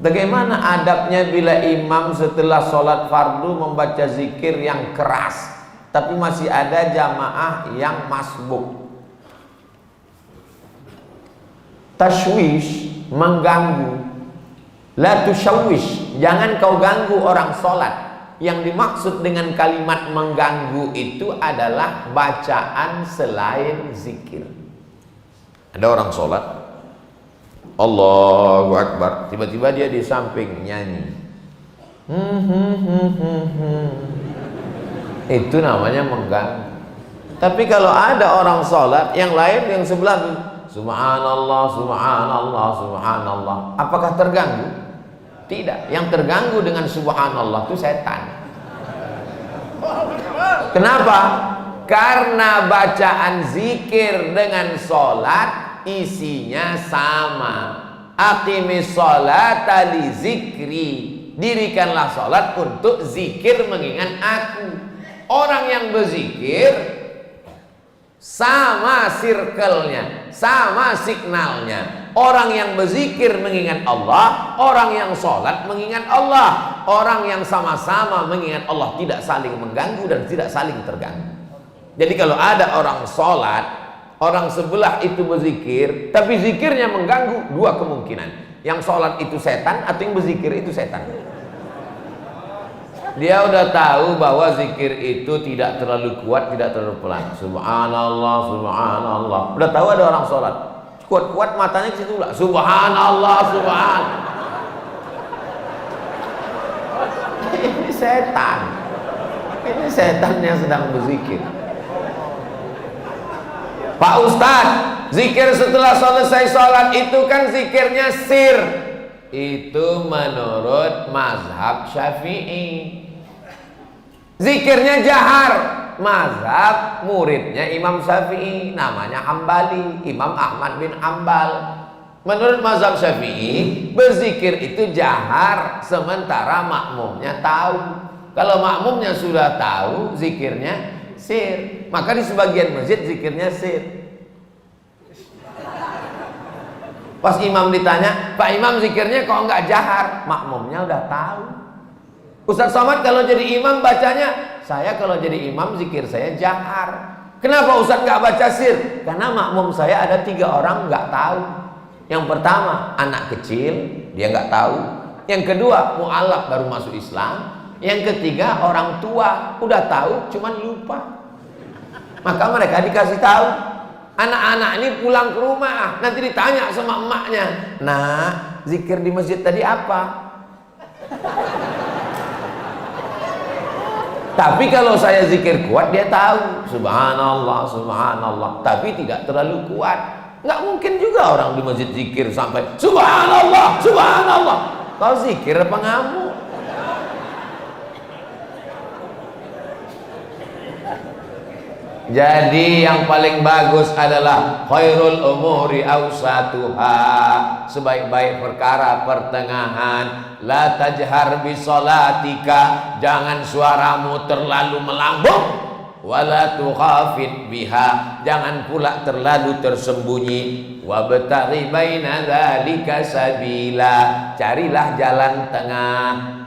Bagaimana adabnya bila imam setelah sholat fardu membaca zikir yang keras, tapi masih ada jamaah yang masbuk? Tashwish, mengganggu. La tushawwish, jangan kau ganggu orang sholat. Yang dimaksud dengan kalimat mengganggu itu adalah bacaan selain zikir. Ada orang sholat, Allahu Akbar, tiba-tiba dia di samping nyanyi. Itu namanya mengganggu. Tapi kalau ada orang sholat yang lain yang sebelah, subhanallah, subhanallah, subhanallah, apakah terganggu? Tidak. Yang terganggu dengan subhanallah itu setan. Kenapa? Karena bacaan zikir dengan sholat isinya sama. Aqimis sholata li zikri, dirikanlah sholat untuk zikir mengingat aku. Orang yang berzikir sama circle-nya, sama signalnya. Orang yang berzikir mengingat Allah, orang yang sholat mengingat Allah. Orang yang sama-sama mengingat Allah tidak saling mengganggu dan tidak saling terganggu. Jadi kalau ada orang sholat, orang sebelah itu berzikir, tapi zikirnya mengganggu, dua kemungkinan. Yang sholat itu setan atau yang berzikir itu setan. Dia udah tahu bahwa zikir itu tidak terlalu kuat, tidak terlalu pelan. Subhanallah, subhanallah. Udah tahu ada orang sholat, kuat-kuat matanya ke situ lah. Subhanallah, subhanallah. Ini setan. Ini setan yang sedang berzikir. Pak Ustadz, zikir setelah selesai sholat itu kan zikirnya sir. Itu menurut mazhab Syafi'i. Zikirnya jahar, mazhab muridnya Imam Syafi'i, namanya Hambali, Imam Ahmad bin Hambal. Menurut mazhab Syafi'i, berzikir itu jahar sementara makmumnya tahu. Kalau makmumnya sudah tahu, zikirnya sir. Maka di sebagian masjid zikirnya sir. Pas imam ditanya, Pak Imam zikirnya kok enggak jahar? Makmumnya udah tahu. Ustaz Somad kalau jadi imam bacanya, saya kalau jadi imam zikir saya jahar. Kenapa Ustaz nggak baca sir? Karena makmum saya ada 3 orang nggak tahu. Yang pertama anak kecil, dia nggak tahu. Yang kedua mu'alaf baru masuk Islam. Yang ketiga orang tua udah tahu cuman lupa. Maka mereka dikasih tahu. Anak-anak ini pulang ke rumah, nanti ditanya sama emaknya, nah zikir di masjid tadi apa? Tapi kalau saya zikir kuat, dia tahu subhanallah, subhanallah, tapi tidak terlalu kuat. Nggak mungkin juga orang di masjid zikir sampai subhanallah, subhanallah. Kau zikir apa ngamuk? Jadi yang paling bagus adalah khairul umuri awsatuha, sebaik-baik perkara pertengahan. La tajhar bi sholatika, jangan suaramu terlalu melambung. Wala tukhafit biha, jangan pula terlalu tersembunyi. Wabtaghi baina dzalika sabila, carilah jalan tengah